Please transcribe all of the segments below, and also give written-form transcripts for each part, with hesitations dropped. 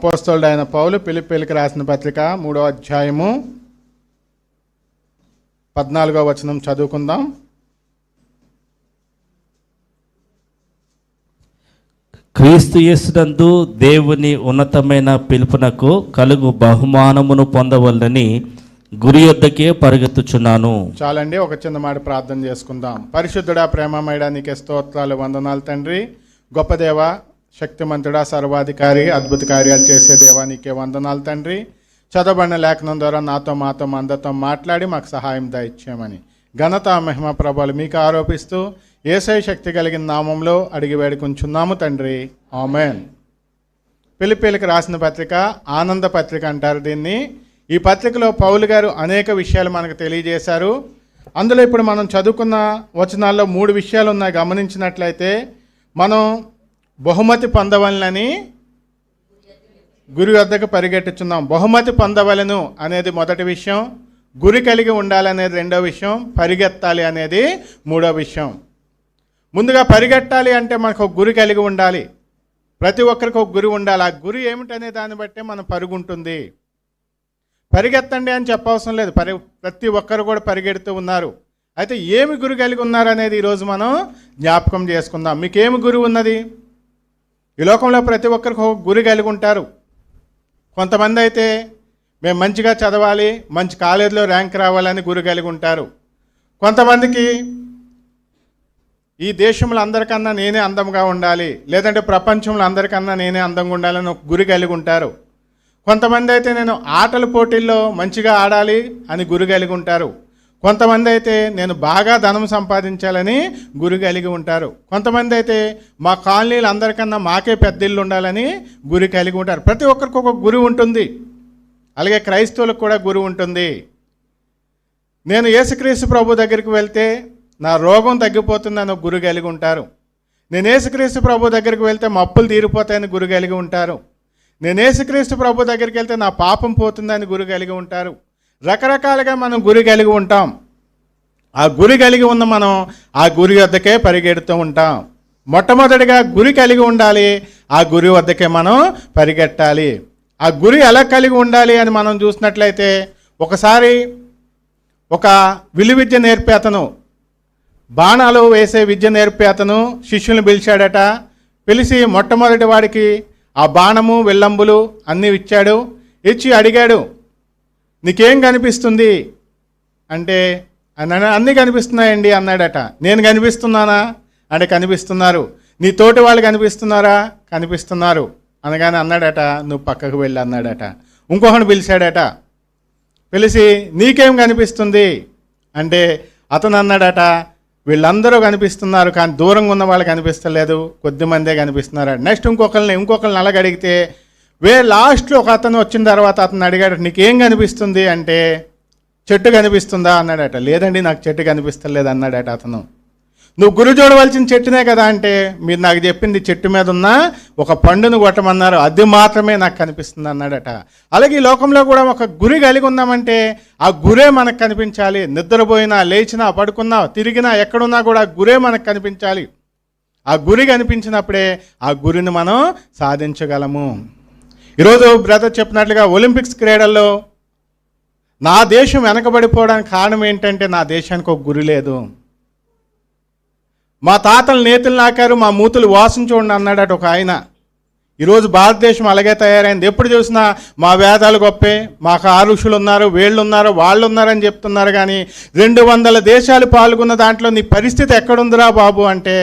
అపోస్తలుడైన పౌలు ఫిలిప్పీయులకు రాసిన పత్రిక 3వ అధ్యాయము 14వ వచనం చదువుకుందాం. క్రీస్తు యేసునందు దేవుని ఉన్నతమైన పిలుపునకు కలుగు బహుమానమును పొందవలనని గురి యొద్దకే పరిగెత్తుచున్నాను. చాలండి, ఒక చిన్న మాట ప్రార్థన చేసుకుందాం. పరిశుద్ధుడా, ప్రేమమయుడా, నీకే స్తోత్రాలు, వందనాలు తండ్రి. గొప్ప దేవ, శక్తిమంతుడా, సర్వాధికారి, అద్భుత కార్యాలు చేసే దేవా, నీకే వందనాలు తండ్రి. చదవబడిన లేఖనం ద్వారా మాతో అందరితో మాట్లాడి మాకు సహాయం దయచేయమని ఘనత మహిమ ప్రభావాలు మీకు ఆరోపిస్తూ యేసయ్య శక్తి కలిగిన నామంలో అడిగి వేడుకుంటున్నాము తండ్రి, ఆమేన్. ఫిలిప్పీయులకు రాసిన పత్రిక ఆనంద పత్రిక అంటారు దీన్ని. ఈ పత్రికలో పౌలు గారు అనేక విషయాలు మనకు తెలియజేశారు. అందులో ఇప్పుడు మనం చదువుకున్న వచనాల్లో 3 విషయాలు ఉన్నాయి. గమనించినట్లయితే మనం బహుమతి పొందవలనని గురి వద్దకు పరిగెట్టుచున్నాం. బహుమతి పొందవలను అనేది మొదటి విషయం, గురి కలిగి ఉండాలనేది రెండో విషయం, పరిగెత్తాలి అనేది మూడో విషయం. ముందుగా పరిగెట్టాలి అంటే మనకు ఒక గురి కలిగి ఉండాలి. ప్రతి ఒక్కరికి ఒక గురి ఉండాలి. ఆ గురి ఏమిటనే దాన్ని బట్టే మన పరుగు ఉంటుంది. పరిగెత్తండి అని చెప్పవసరం లేదు, ప్రతి ఒక్కరు కూడా పరిగెడుతూ ఉన్నారు. అయితే ఏమి గురి కలిగి ఉన్నారు అనేది ఈరోజు మనం జ్ఞాపకం చేసుకుందాం. మీకేమి గురి ఉన్నది? ఈ లోకంలో ప్రతి ఒక్కరికి ఒక గురి కలిగి ఉంటారు. కొంతమంది అయితే మేము మంచిగా చదవాలి, మంచి కాలేజీలో ర్యాంక్ రావాలని గురి కలిగి ఉంటారు. కొంతమందికి ఈ దేశంలో అందరికన్నా నేనే అందంగా ఉండాలి, లేదంటే ప్రపంచంలో అందరికన్నా నేనే అందంగా ఉండాలని ఒక గురి కలిగి ఉంటారు. కొంతమంది అయితే నేను ఆటల పోటీల్లో మంచిగా ఆడాలి అని గురి కలిగి ఉంటారు. కొంతమంది అయితే నేను బాగా ధనం సంపాదించాలని గురి కలిగి ఉంటారు. కొంతమంది అయితే మా కాలనీలు అందరికన్నా మాకే పెద్ద ఇల్లు ఉండాలని గురి కలిగి ఉంటారు. ప్రతి ఒక్కరికి ఒక గురి ఉంటుంది. అలాగే క్రైస్తవులకు కూడా గురి ఉంటుంది. నేను యేసుక్రీస్తు ప్రభు దగ్గరికి వెళ్తే నా రోగం తగ్గిపోతుందని ఒక గురి కలిగి ఉంటారు. నేను యేసుక్రీస్తు ప్రభు దగ్గరికి వెళ్తే మా అప్పులు తీరిపోతాయని గురి కలిగి ఉంటారు. నేను యేసుక్రీస్తు ప్రభు దగ్గరికి వెళ్తే నా పాపం పోతుందని గురి కలిగి ఉంటారు. రకరకాలుగా మనం గురి కలిగి ఉంటాం. ఆ గురి కలిగి ఉన్న మనం ఆ గురి వద్దకే పరిగెడుతూ ఉంటాం. మొట్టమొదటిగా గురి కలిగి ఉండాలి, ఆ గురి వద్దకే మనం పరిగెట్టాలి. ఆ గురి ఎలా కలిగి ఉండాలి అని మనం చూసినట్లయితే, ఒకసారి ఒక విలువిద్య నేర్పే అతను, బాణాలు వేసే విద్య నేర్పే అతను శిష్యులను పిలిచాడట. పిలిచి మొట్టమొదటి వాడికి ఆ బాణము విల్లంబులు అన్నీ ఇచ్చాడు. ఇచ్చి అడిగాడు, నీకేం కనిపిస్తుంది అంటే, అన్నీ కనిపిస్తున్నాయండి అన్నాడట. నేను కనిపిస్తున్నానా అంటే, కనిపిస్తున్నారు. నీ తోటి వాళ్ళు కనిపిస్తున్నారా? కనిపిస్తున్నారు అనగానే అన్నాడట, నువ్వు పక్కకు వెళ్ళి అన్నాడట. ఇంకొకటి పిలిచాడట. పిలిచి నీకేం కనిపిస్తుంది అంటే, అతను అన్నాడట, వీళ్ళందరూ కనిపిస్తున్నారు కానీ దూరంగా ఉన్న వాళ్ళు కనిపిస్తలేదు, కొద్దిమందే కనిపిస్తున్నారు. నెక్స్ట్ ఇంకొకరిని అలాగ అడిగితే, లాస్ట్లో ఒక అతను వచ్చిన తర్వాత అతను అడిగాడు, నీకేం కనిపిస్తుంది అంటే, చెట్టు కనిపిస్తుందా అన్నాడట. లేదండి, నాకు చెట్టు కనిపిస్తలేదు అన్నాడట అతను. నువ్వు గురి చూడవలసిన చెట్టునే కదా అంటే, మీరు నాకు చెప్పింది చెట్టు మీద ఉన్న ఒక పండును కొట్టమన్నారు, అది మాత్రమే నాకు కనిపిస్తుంది అన్నాడట. అలాగే ఈ లోకంలో కూడా ఒక గురి కలిగి ఉన్నామంటే ఆ గురే మనకు కనిపించాలి. నిద్రపోయినా, లేచినా, పడుకున్నా, తిరిగినా, ఎక్కడున్నా కూడా ఆ గురే మనకు కనిపించాలి. ఆ గురి కనిపించినప్పుడే ఆ గురిని మనం సాధించగలము. ఈరోజు బ్రదర్ చెప్పినట్లుగా ఒలింపిక్స్ క్రీడల్లో నా దేశం వెనకబడిపోవడానికి కారణం ఏంటంటే, నా దేశానికి ఒక గురి లేదు. మా తాతలు నేతలు నాకారు, మా మూతులు వాసన చూడండి అన్నాడట ఒక ఆయన. ఈరోజు భారతదేశం అలాగే తయారైంది. ఎప్పుడు చూసినా మా వేదాలు గొప్పే, మాకు ఆ ఋషులు ఉన్నారు, వీళ్ళు ఉన్నారు, వాళ్ళు ఉన్నారని చెప్తున్నారు. కానీ 200 దేశాలు పాల్గొన్న దాంట్లో నీ పరిస్థితి ఎక్కడుందిరా బాబు అంటే,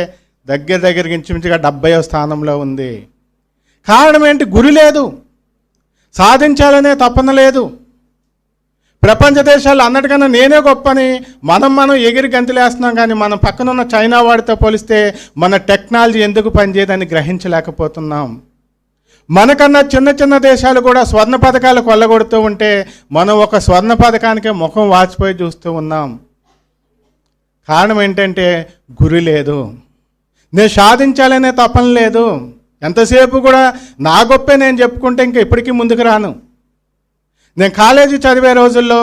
దగ్గరికి ఇంచుమించుగా 70వ స్థానంలో ఉంది. కారణం ఏంటి? గురి లేదు. సాధించాలనే తపన లేదు. ప్రపంచ దేశాలు అన్నటికన్నా నేనే గొప్పని మనం ఎగిరి గంతులేస్తున్నాం. కానీ మనం పక్కనున్న చైనా వాడితో పోలిస్తే మన టెక్నాలజీ ఎందుకు పనిచేయదని గ్రహించలేకపోతున్నాం. మనకన్నా చిన్న దేశాలు కూడా స్వర్ణ పథకాలు కొల్లగొడుతూ ఉంటే మనం ఒక స్వర్ణ పథకానికే ముఖం వాచిపోయి చూస్తూ ఉన్నాం. కారణం ఏంటంటే, గురి లేదు. నేను సాధించాలనే తపన లేదు. ఎంతసేపు కూడా నా గొప్పే నేను చెప్పుకుంటే ఇంక ఎప్పటికీ ముందుకు రాను. నేను కాలేజీ చదివే రోజుల్లో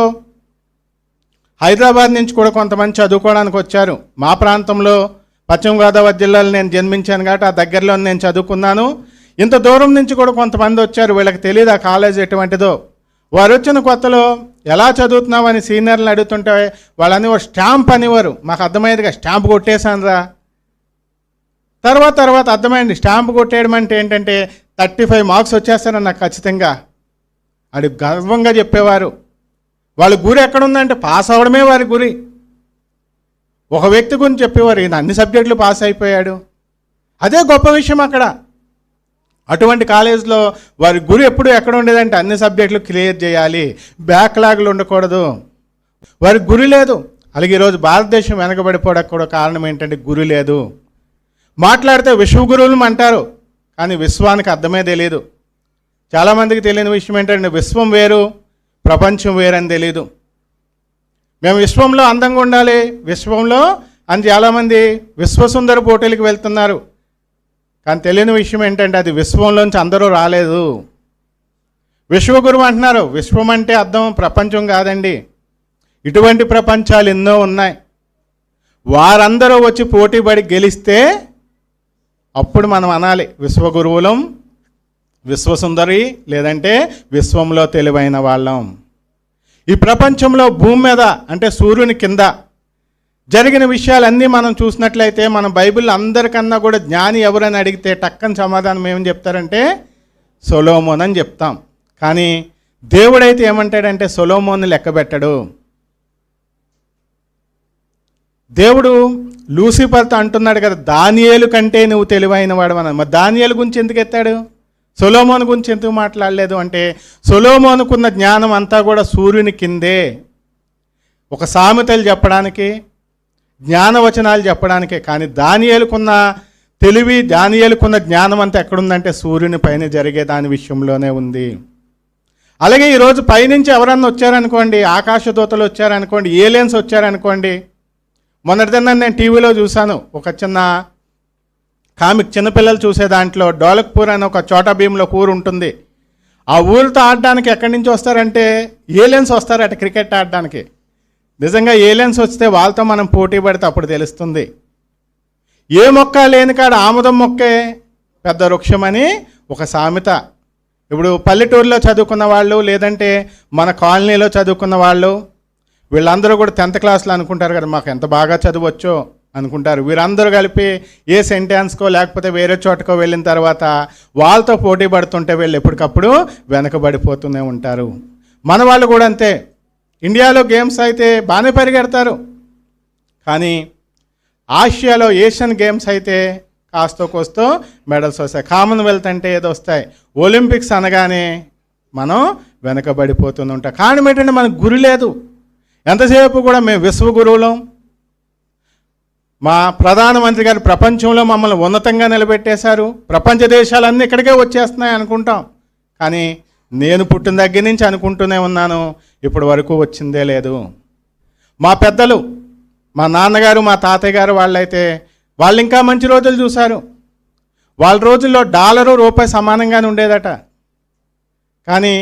హైదరాబాద్ నుంచి కూడా కొంతమంది చదువుకోవడానికి వచ్చారు. మా ప్రాంతంలో పశ్చిమ గోదావరి జిల్లాలో నేను జన్మించాను కాబట్టి ఆ దగ్గరలో నేను చదువుకున్నాను. ఇంత దూరం నుంచి కూడా కొంతమంది వచ్చారు, వీళ్ళకి తెలియదు ఆ కాలేజ్ ఎటువంటిదో. వారు వచ్చిన కొత్తలో ఎలా చదువుతున్నామని సీనియర్లను అడుగుతుంటే వాళ్ళని స్టాంప్ అనేవారు. మాకు అర్థమయ్యేదిగా, స్టాంప్ కొట్టేశాను రా. తర్వాత అర్థమైంది, స్టాంప్ కొట్టేయడం అంటే ఏంటంటే 35 మార్క్స్ వచ్చేస్తారని నాకు ఖచ్చితంగా అది గర్వంగా చెప్పేవారు. వాళ్ళ గురి ఎక్కడుందంటే పాస్ అవ్వడమే వారి గురి. ఒక వ్యక్తి గురించి చెప్పేవారు, ఈయన అన్ని సబ్జెక్టులు పాస్ అయిపోయాడు, అదే గొప్ప విషయం అక్కడ. అటువంటి కాలేజ్లో వారి గురి ఎప్పుడు ఎక్కడ ఉండేదంటే అన్ని సబ్జెక్టులు క్లియర్ చేయాలి, బ్యాక్లాగ్లు ఉండకూడదు. వారికి గురి లేదు. అలాగే ఈరోజు భారతదేశం వెనకబడిపోవడానికి కూడా కారణం ఏంటంటే గురి లేదు. మాట్లాడితే విశ్వగురువులు అంటారు, కానీ విశ్వానికి అర్థమే తెలియదు. చాలామందికి తెలియని విషయం ఏంటంటే విశ్వం వేరు, ప్రపంచం వేరని తెలియదు. మేము విశ్వంలో అందంగా ఉండాలి, విశ్వంలో అని చాలామంది విశ్వసుందర పోటీలకు వెళ్తున్నారు. కానీ తెలియని విషయం ఏంటంటే అది విశ్వంలోంచి అందరూ రాలేదు. విశ్వగురువు అంటున్నారు, విశ్వం అంటే అర్థం ప్రపంచం కాదండి. ఇటువంటి ప్రపంచాలు ఎన్నో ఉన్నాయి. వారందరూ వచ్చి పోటీపడి గెలిస్తే అప్పుడు మనం అనాలి విశ్వగురువులం, విశ్వసుందరి, లేదంటే విశ్వంలో తెలివైన వాళ్ళం. ఈ ప్రపంచంలో భూమి మీద అంటే సూర్యుని కింద జరిగిన విషయాలన్నీ మనం చూసినట్లయితే మన బైబిల్ అందరికన్నా కూడా జ్ఞాని ఎవరని అడిగితే టక్కని సమాధానం ఏమని చెప్తారంటే సొలొమోన్ అని చెప్తాం. కానీ దేవుడైతే ఏమంటాడంటే సొలొమోన్ని లెక్కబెట్టడు. దేవుడు లూసిఫర్తో అంటున్నాడు కదా, దానియేలు కంటే నువ్వు తెలివైన వాడు అని. మరి దానియేలు గురించి ఎందుకు ఎత్తాడు, సొలొమోను గురించి ఎందుకు మాట్లాడలేదు అంటే సొలొమోనుకున్న జ్ఞానం అంతా కూడా సూర్యుని కిందే. ఒక సామెతలు చెప్పడానికి, జ్ఞానవచనాలు చెప్పడానికే. కానీ దానియేలుకున్న తెలివి, దానియేలుకున్న జ్ఞానం అంతా ఎక్కడుందంటే సూర్యుని పైన జరిగే దాని విషయంలోనే ఉంది. అలాగే ఈరోజు పైనుంచి ఎవరన్నా వచ్చారనుకోండి, ఆకాశదూతలు వచ్చారనుకోండి, ఏలియన్స్ వచ్చారనుకోండి. మొన్నటిదన్నా నేను టీవీలో చూశాను, ఒక చిన్న కామిక్, చిన్నపిల్లలు చూసే దాంట్లో డోలక్పూర్ అని ఒక చోటా భీమ్లో ఊరు ఉంటుంది. ఆ ఊరితో ఆడడానికి ఎక్కడి నుంచి వస్తారంటే ఏలియన్స్ వస్తారట క్రికెట్ ఆడడానికి. నిజంగా ఏలియన్స్ వస్తే వాళ్ళతో మనం పోటీ పడితే అప్పుడు తెలుస్తుంది. ఏ మొక్క లేని కాడ ఆముదం మొక్కే పెద్ద వృక్షమని ఒక సామెత. ఇప్పుడు పల్లెటూరులో చదువుకున్న వాళ్ళు, లేదంటే మన కాలనీలో చదువుకున్న వాళ్ళు, వీళ్ళందరూ కూడా 10th క్లాస్లో అనుకుంటారు కదా మాకు ఎంత బాగా చదవచ్చో అనుకుంటారు. వీరందరూ కలిపి ఏ సెంటెన్స్కో లేకపోతే వేరే చోటకో వెళ్ళిన తర్వాత వాళ్ళతో పోటీ పడుతుంటే వీళ్ళు ఎప్పటికప్పుడు వెనకబడిపోతూనే ఉంటారు. మన వాళ్ళు కూడా అంతే. ఇండియాలో గేమ్స్ అయితే బాగానే పరిగెడతారు, కానీ ఆసియాలో ఏషియన్ గేమ్స్ అయితే కాస్తో కోస్తో మెడల్స్ వస్తాయి. కామన్వెల్త్ అంటే ఏదో వస్తాయి. ఒలింపిక్స్ అనగానే మనం వెనకబడిపోతూనే ఉంటాం. కారణం ఏంటంటే మనకు గురి లేదు. ఎంతసేపు కూడా మేము విశ్వగురువులం, మా ప్రధానమంత్రి గారు ప్రపంచంలో మమ్మల్ని ఉన్నతంగా నిలబెట్టేశారు, ప్రపంచ దేశాలన్నీ ఇక్కడికే వచ్చేస్తున్నాయి అనుకుంటాం. కానీ నేను పుట్టిన దగ్గర నుంచి అనుకుంటూనే ఉన్నాను, ఇప్పటి వరకు వచ్చిందే లేదు. మా పెద్దలు, మా నాన్నగారు, మా తాతయ్య గారు వాళ్ళైతే వాళ్ళు ఇంకా మంచి రోజులు చూశారు. వాళ్ళ రోజుల్లో డాలరు రూపాయి సమానంగానే ఉండేదట. కానీ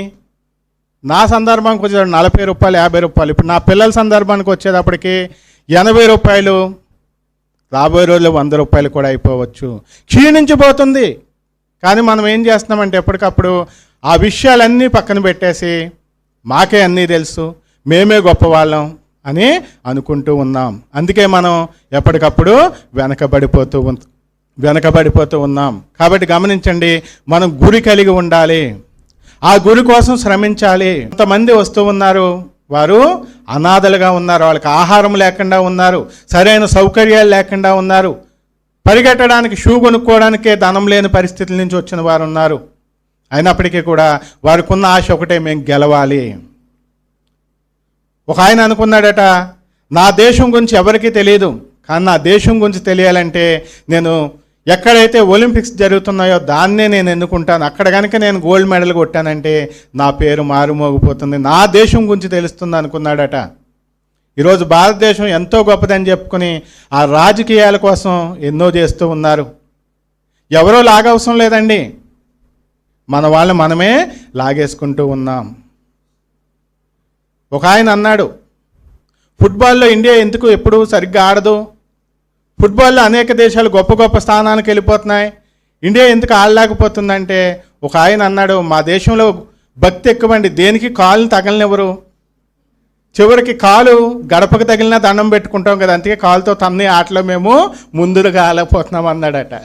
నా సందర్భానికి వచ్చేది 40 రూపాయలు, 50 రూపాయలు. ఇప్పుడు నా పిల్లల సందర్భానికి వచ్చేటప్పటికి 80 రూపాయలు, రాబోయే రోజుల్లో 100 రూపాయలు కూడా అయిపోవచ్చు. క్షీణించిపోతుంది. కానీ మనం ఏం చేస్తున్నామంటే ఎప్పటికప్పుడు ఆ విషయాలన్నీ పక్కన పెట్టేసి మాకే అన్నీ తెలుసు, మేమే గొప్పవాళ్ళం అని అనుకుంటూ ఉన్నాం. అందుకే మనం ఎప్పటికప్పుడు వెనకబడిపోతూ ఉన్నాం. కాబట్టి గమనించండి, మనం గురి కలిగి ఉండాలి, ఆ గురి కోసం శ్రమించాలి. కొంతమంది వస్తూ ఉన్నారు, వారు అనాథలుగా ఉన్నారు, వాళ్ళకి ఆహారం లేకుండా ఉన్నారు, సరైన సౌకర్యాలు లేకుండా ఉన్నారు, పరిగెట్టడానికి షూ కొనుక్కోవడానికే ధనం లేని పరిస్థితుల నుంచి వచ్చిన వారు ఉన్నారు. అయినప్పటికీ కూడా వారికి ఉన్న ఆశ ఒకటే, మేము గెలవాలి. ఒక ఆయన అనుకున్నాడట, నా దేశం గురించి ఎవరికీ తెలియదు, కానీ నా దేశం గురించి తెలియాలంటే నేను ఎక్కడైతే ఒలింపిక్స్ జరుగుతున్నాయో దాన్నే నేను ఎన్నుకుంటాను, అక్కడ కనుక నేను గోల్డ్ మెడల్ కొట్టానంటే నా పేరు మారుమోగిపోతుంది, నా దేశం గురించి తెలుస్తుంది అనుకున్నాడట. ఈరోజు భారతదేశం ఎంతో గొప్పదని చెప్పుకొని ఆ రాజకీయాల కోసం ఎన్నో చేస్తూ ఉన్నారు. ఎవరో లాగవసరం లేదండి, మన వాళ్ళు మనమే లాగేసుకుంటూ ఉన్నాం. ఒక ఆయన అన్నాడు, ఫుట్బాల్లో ఇండియా ఎందుకు ఎప్పుడు సరిగ్గా ఆడదు, ఫుట్బాల్లో అనేక దేశాలు గొప్ప గొప్ప స్థానానికి వెళ్ళిపోతున్నాయి, ఇండియా ఎందుకు ఆడలేకపోతుందంటే, ఒక ఆయన అన్నాడు, మా దేశంలో భక్తి ఎక్కువండి, దేనికి కాలుని తగలనివ్వరు, చివరికి కాలు గడపకు తగిలినా దండం పెట్టుకుంటాం కదా, అందుకే కాలుతో తన్ని ఆటలో మేము ముందుగా ఆలేకపోతున్నాం అన్నాడట.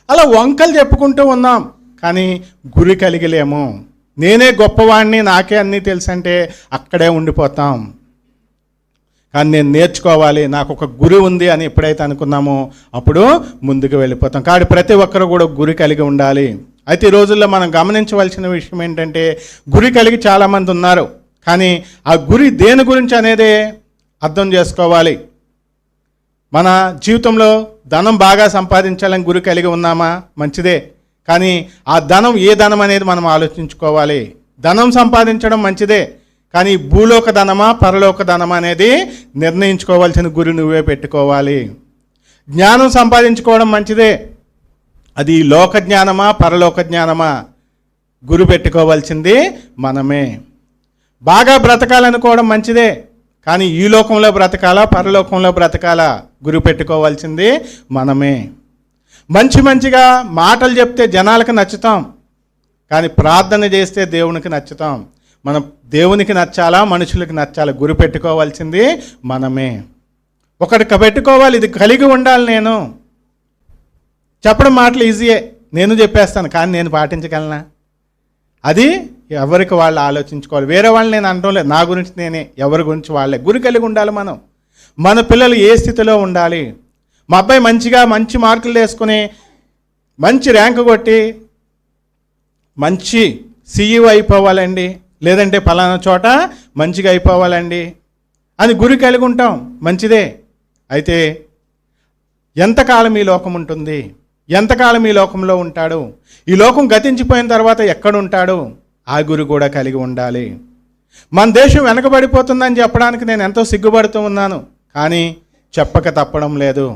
అలా వంకలు చెప్పుకుంటూ ఉన్నాం, కానీ గురి కలిగిలేము. నేనే గొప్పవాడిని, నాకే అన్నీ తెలుసు అంటే అక్కడే ఉండిపోతాం. కానీ నేను నేర్చుకోవాలి, నాకు ఒక గురి ఉంది అని ఎప్పుడైతే అనుకున్నామో అప్పుడు ముందుకు వెళ్ళిపోతాం. కాబట్టి ప్రతి ఒక్కరు కూడా గురి కలిగి ఉండాలి. అయితే ఈ రోజుల్లో మనం గమనించవలసిన విషయం ఏంటంటే, గురి కలిగి చాలామంది ఉన్నారు, కానీ ఆ గురి దేని గురించి అనేది అర్థం చేసుకోవాలి. మన జీవితంలో ధనం బాగా సంపాదించాలని గురి కలిగి ఉన్నామా, మంచిదే, కానీ ఆ ధనం ఏ ధనం అనేది మనం ఆలోచించుకోవాలి. ధనం సంపాదించడం మంచిదే, కానీ భూలోక ధనమా పరలోక ధనమా అనేది నిర్ణయించుకోవాల్సిన గురి నువ్వే పెట్టుకోవాలి. జ్ఞానం సంపాదించుకోవడం మంచిదే, అది లోక జ్ఞానమా పరలోక జ్ఞానమా గురి పెట్టుకోవాల్సింది మనమే. బాగా బ్రతకాలనుకోవడం మంచిదే, కానీ ఈ లోకంలో బ్రతకాలా పరలోకంలో బ్రతకాలా గురి పెట్టుకోవాల్సింది మనమే. మంచిగా మాటలు చెప్తే జనాలకు నచ్చుతాం, కానీ ప్రార్థన చేస్తే దేవునికి నచ్చుతాం. మనం దేవునికి నచ్చాలా మనుషులకి నచ్చాలా గురి పెట్టుకోవాల్సింది మనమే. ఒకటి పెట్టుకోవాలి, ఇది కలిగి ఉండాలి. నేను చెప్పడం మాటలు ఈజీయే, నేను చెప్పేస్తాను, కానీ నేను పాటించగలనా? అది ఎవరికి వాళ్ళు ఆలోచించుకోవాలి. వేరే వాళ్ళు నేను అనడం లేదు, నా గురించి నేనే, ఎవరి గురించి వాళ్ళే. గురి కలిగి ఉండాలి మనం. మన పిల్లలు ఏ స్థితిలో ఉండాలి? మా అబ్బాయి మంచి మార్కులు వేసుకుని మంచి ర్యాంకు కొట్టి మంచి CEO అయిపోవాలండి, లేదంటే ఫలానా చోట మంచిగా అయిపోవాలండి అని గురి కలిగి ఉంటాం, మంచిదే. అయితే ఎంతకాలం ఈ లోకం ఉంటుంది? ఎంతకాలం ఈ లోకంలో ఉంటాడు? ఈ లోకం గతించిపోయిన తర్వాత ఎక్కడుంటాడు? ఆ గురి కూడా కలిగి ఉండాలి. మన దేశం వెనకబడిపోతుందని చెప్పడానికి నేను ఎంతో సిగ్గుపడుతూ ఉన్నాను, కానీ చెప్పక తప్పడం లేదు.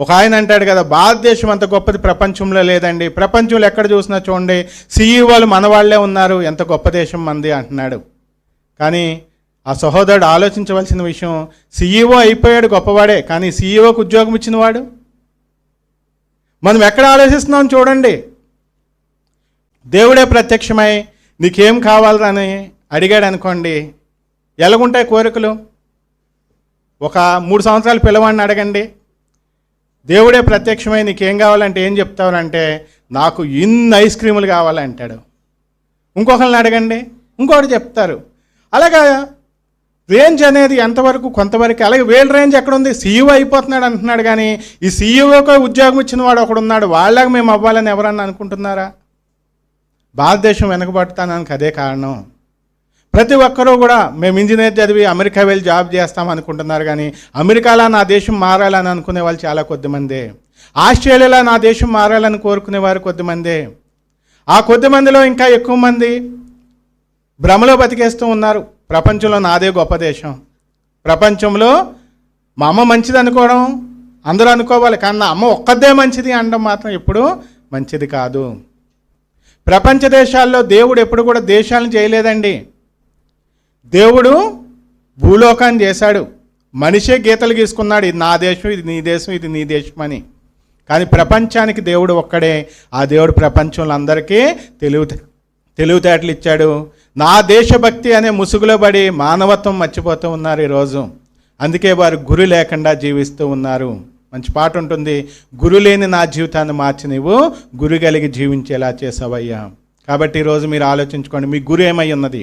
ఒక ఆయన అంటాడు కదా, భారతదేశం అంత గొప్పది ప్రపంచంలో లేదండి, ప్రపంచంలో ఎక్కడ చూసినా చూడండి CEOలు మన వాళ్ళే ఉన్నారు, ఎంత గొప్ప దేశం మంది అంటున్నాడు. కానీ ఆ సహోదరుడు ఆలోచించవలసిన విషయం, CEO అయిపోయాడు గొప్పవాడే, కానీ CEOకు ఉద్యోగం ఇచ్చిన వాడు? మనం ఎక్కడ ఆలోచిస్తున్నాం చూడండి. దేవుడే ప్రత్యక్షమై నీకేం కావాలని అడిగాడు అనుకోండి, ఎలాగుంటాయి కోరికలు? ఒక 3 సంవత్సరాల పిల్లవాడిని అడగండి, దేవుడే ప్రత్యక్షమై నీకేం కావాలంటే ఏం చెప్తావంటే, నాకు ఇన్ని ఐస్ క్రీములు కావాలంటాడు. ఇంకొకరిని అడగండి, ఇంకొకటి చెప్తారు. అలాగా రేంజ్ అనేది ఎంతవరకు? కొంతవరకు. అలాగే వీళ్ళ రేంజ్ ఎక్కడుంది? CEO అయిపోతున్నాడు అంటున్నాడు, కానీ ఈ CEOకు ఉద్యోగం ఇచ్చిన వాడు ఒకడున్నాడు, వాళ్ళగా మేము అవ్వాలని ఎవరన్నా అనుకుంటున్నారా? భారతదేశం వెనకబడతానికి అదే కారణం. ప్రతి ఒక్కరూ కూడా మేము ఇంజనీర్ చదివి అమెరికా వెళ్ళి జాబ్ చేస్తాం అనుకుంటున్నారు, కానీ అమెరికాలో నా దేశం మారాలని అనుకునే వాళ్ళు చాలా కొద్దిమందే. ఆస్ట్రేలియాలో నా దేశం మారాలని కోరుకునేవారు కొద్దిమందే. ఆ కొద్దిమందిలో ఇంకా ఎక్కువ మంది భ్రమలో బతికేస్తూ ఉన్నారు. ప్రపంచంలో నాదే గొప్ప దేశం, ప్రపంచంలో మా అమ్మ మంచిది అనుకోవడం అందరూ అనుకోవాలి, కానీ నా అమ్మ ఒక్కదే మంచిది అనడం మాత్రం ఎప్పుడు మంచిది కాదు. ప్రపంచ దేశాల్లో దేవుడు ఎప్పుడు కూడా దేశాలను చేయలేదండి. దేవుడు భూలోకాన్ని చేశాడు, మనిషే గీతలు గీసుకున్నాడు, ఇది నా దేశం, ఇది నీ దేశం, ఇది నీ దేశం అని. కానీ ప్రపంచానికి దేవుడు ఒక్కడే. ఆ దేవుడు ప్రపంచంలో అందరికీ తెలివితేటలు ఇచ్చాడు. నా దేశభక్తి అనే ముసుగులో పడి మానవత్వం మర్చిపోతూ ఉన్నారు ఈరోజు. అందుకే వారు గురి లేకుండా జీవిస్తూ ఉన్నారు. మంచి పాట ఉంటుంది, గురు లేని నా జీవితాన్ని మార్చి నీవు గురి కలిగి జీవించేలా చేసావయ్యా. కాబట్టి ఈరోజు మీరు ఆలోచించుకోండి, మీ గురి ఏమై ఉన్నది?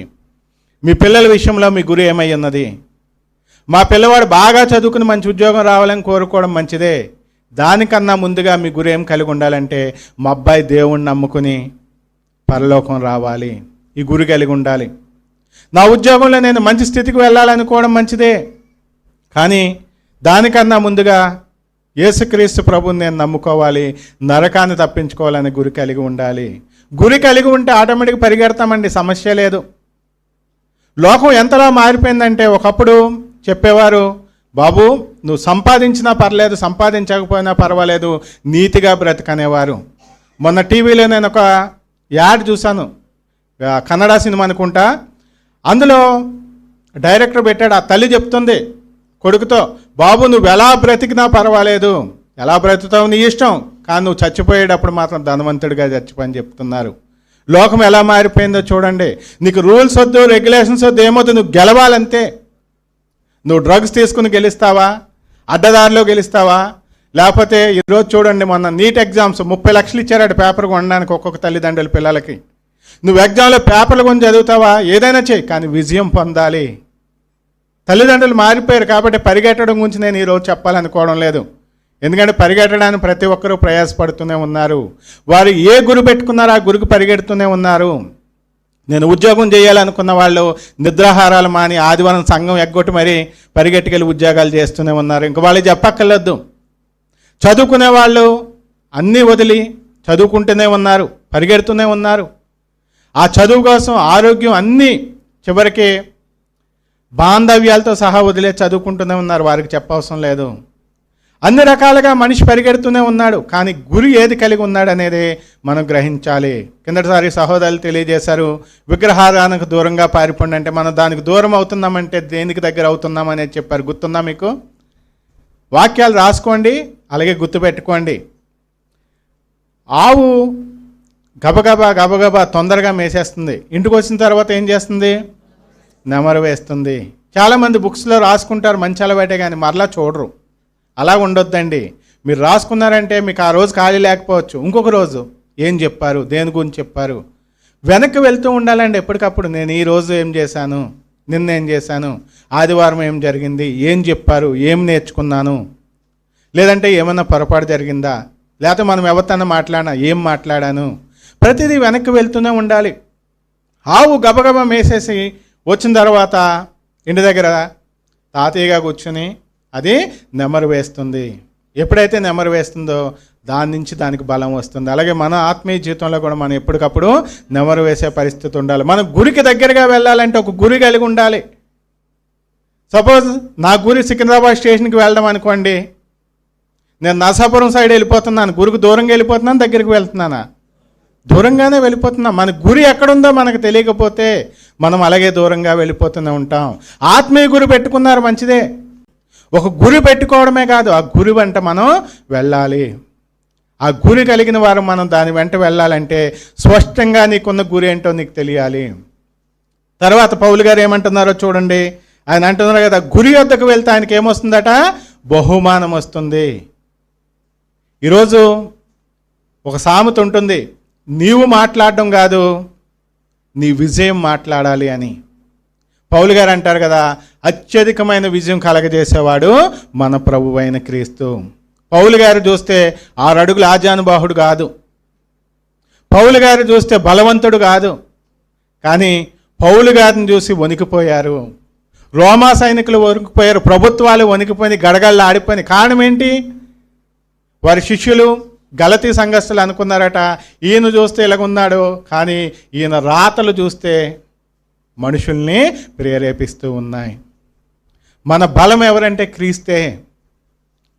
మీ పిల్లల విషయంలో మీ గురి ఏమై ఉన్నది? మా పిల్లవాడు బాగా చదువుకుని మంచి ఉద్యోగం రావాలని కోరుకోవడం మంచిదే, దానికన్నా ముందుగా మీ గురి ఏం కలిగి ఉండాలంటే, మా అబ్బాయి దేవుణ్ణి నమ్ముకుని పరలోకం రావాలి, ఈ గురి కలిగి ఉండాలి. నా ఉద్యోగంలో నేను మంచి స్థితికి వెళ్ళాలనుకోవడం మంచిదే, కానీ దానికన్నా ముందుగా యేసుక్రీస్తు ప్రభుని నేను నమ్ముకోవాలి, నరకాన్ని తప్పించుకోవాలని గురి కలిగి ఉండాలి. గురి కలిగి ఉంటే ఆటోమేటిక్గా పరిగెడతామండి, సమస్య లేదు. లోకం ఎంతలా మారిపోయిందంటే, ఒకప్పుడు చెప్పేవారు, బాబు నువ్వు సంపాదించినా పర్లేదు, సంపాదించకపోయినా పర్వాలేదు, నీతిగా బ్రతకనేవారు. మొన్న టీవీలో నేను ఒక యాడ్ చూశాను, కన్నడ సినిమా అనుకుంటా. అందులో డైరెక్టర్ పెట్టాడు, ఆ తల్లి చెప్తుంది కొడుకుతో, బాబు నువ్వు ఎలా బ్రతికినా పర్వాలేదు, ఎలా బ్రతుకుతావు నీ ఇష్టం, కానీ నువ్వు చచ్చిపోయేటప్పుడు మాత్రం ధనవంతుడిగా చచ్చిపోని చెప్తున్నారు. లోకం ఎలా మారిపోయిందో చూడండి. నీకు రూల్స్ వద్దు, రెగ్యులేషన్స్ వద్దు, ఏమవుతుంది, నువ్వు గెలవాలంతే. నువ్వు డ్రగ్స్ తీసుకుని గెలుస్తావా, అడ్డదారిలో గెలుస్తావా, లేకపోతే ఈరోజు చూడండి, మొన్న నీట్ ఎగ్జామ్స్ 30 లక్షలు ఇచ్చారట పేపర్ కొనడానికి ఒక్కొక్క తల్లిదండ్రుల పిల్లలకి. నువ్వు ఎగ్జామ్లో పేపర్లు కొని చదువుతావా, ఏదైనా చేయి, కానీ విజయం పొందాలి. తల్లిదండ్రులు మారిపోయారు కాబట్టి పరిగెట్టడం గురించి నేను ఈరోజు చెప్పాలనుకోవడం లేదు. ఎందుకంటే పరిగెట్టడానికి ప్రతి ఒక్కరూ ప్రయాసపడుతూనే ఉన్నారు. వారు ఏ గురి పెట్టుకున్నారో ఆ గురికి పరిగెడుతూనే ఉన్నారు. నేను ఉద్యోగం చేయాలనుకున్న వాళ్ళు నిద్రాహారాలు మాని ఆదివారం సంఘం ఎగ్గొట్టి మరీ పరిగెట్టుకెళ్ళి ఉద్యోగాలు చేస్తూనే ఉన్నారు. ఇంక వాళ్ళు చెప్పక్కర్లేదు. చదువుకునే వాళ్ళు అన్నీ వదిలి చదువుకుంటూనే ఉన్నారు, పరిగెడుతూనే ఉన్నారు. ఆ చదువు కోసం ఆరోగ్యం అన్నీ చివరికి బాంధవ్యాలతో సహా వదిలే చదువుకుంటూనే ఉన్నారు. వారికి చెప్పవసరం లేదు. అన్ని రకాలుగా మనిషి పరిగెడుతూనే ఉన్నాడు. కానీ గురి ఏది కలిగి ఉన్నాడు అనేది మనం గ్రహించాలి. కిందటిసారి సహోదరులు తెలియజేశారు, విగ్రహారానికి దూరంగా పారిపోండి అంటే మనం దానికి దూరం అవుతున్నామంటే దేనికి దగ్గర అవుతున్నాం అనేది చెప్పారు. గుర్తుందా మీకు? వాక్యాలు రాసుకోండి, అలాగే గుర్తుపెట్టుకోండి. ఆవు గబగబా తొందరగా మేసేస్తుంది. ఇంటికి వచ్చిన తర్వాత ఏం చేస్తుంది? నెమరు వేస్తుంది. చాలామంది బుక్స్లో రాసుకుంటారు మంచి అలవాటే, కానీ మరలా చూడరు. అలా ఉండొద్దండి. మీరు రాసుకున్నారంటే మీకు ఆ రోజు ఖాళీ లేకపోవచ్చు, ఇంకొక రోజు ఏం చెప్పారు, దేని గురించి చెప్పారు, వెనక్కి వెళ్తూ ఉండాలండి ఎప్పటికప్పుడు. నేను ఈరోజు ఏం చేశాను, నిన్న ఏం చేశాను, ఆదివారం ఏం జరిగింది, ఏం చెప్పారు, ఏం నేర్చుకున్నాను, లేదంటే ఏమన్నా పొరపాటు జరిగిందా, లేకపోతే మనం ఎవరితోనో మాట్లాడినా ఏం మాట్లాడాను, ప్రతిదీ వెనక్కి వెళ్తూనే ఉండాలి. ఆవు గబగబా మేసేసి వచ్చిన తర్వాత ఇంటి దగ్గర తాతయ్యగా కూర్చుని అది నెమరు వేస్తుంది. ఎప్పుడైతే నెమరు వేస్తుందో దాని నుంచి దానికి బలం వస్తుంది. అలాగే మన ఆత్మీయ జీవితంలో కూడా మనం ఎప్పటికప్పుడు నెమరు వేసే పరిస్థితి ఉండాలి. మనం గురికి దగ్గరగా వెళ్ళాలంటే ఒక గురి కలిగి ఉండాలి. సపోజ్ నా గురి సికింద్రాబాద్ స్టేషన్కి వెళ్ళడం అనుకోండి, నేను నరసాపురం సైడ్ వెళ్ళిపోతున్నాను, గురికి దూరంగా వెళ్ళిపోతున్నాను, దగ్గరికి వెళ్తున్నానా? దూరంగానే వెళ్ళిపోతున్నా. మన గురి ఎక్కడుందో మనకు తెలియకపోతే మనం అలాగే దూరంగా వెళ్ళిపోతూనే ఉంటాం. ఆత్మీయ గురి పెట్టుకున్నారు, మంచిదే. ఒక గురి పెట్టుకోవడమే కాదు, ఆ గురి వెంట మనం వెళ్ళాలి. ఆ గురి కలిగిన వారు మనం దాని వెంట వెళ్ళాలంటే స్పష్టంగా నీకున్న గురి ఏంటో నీకు తెలియాలి. తర్వాత పౌలు గారు ఏమంటున్నారో చూడండి. ఆయన అంటున్నారు కదా, గురి వద్దకు వెళ్తే ఆయనకి ఏమొస్తుందట? బహుమానం వస్తుంది. ఈరోజు ఒక సామెత ఉంటుంది, నీవు మాట్లాడడం కాదు నీ విజయం మాట్లాడాలి అని. పౌలు గారు అంటారు కదా, అత్యధికమైన విజయం కలగజేసేవాడు మన ప్రభువైన క్రీస్తు. పౌలు గారు చూస్తే 6 అడుగుల ఆజానుబాహుడు కాదు, పౌలు గారు చూస్తే బలవంతుడు కాదు, కానీ పౌలు గారిని చూసి వణికిపోయారు. రోమా సైనికులు వణికిపోయారు, ప్రభుత్వాలు వణికిపోయి గడగళ్ళు ఆడిపోయినాయి. కారణం ఏంటి? వారి శిష్యులు గలతీ సంఘస్థులు అనుకున్నారట, ఈయన చూస్తే ఇలాగున్నాడు, కానీ ఈయన రాతలు చూస్తే మనుషుల్ని ప్రేరేపిస్తూ ఉన్నాయి. మన బలం ఎవరంటే క్రీస్తే.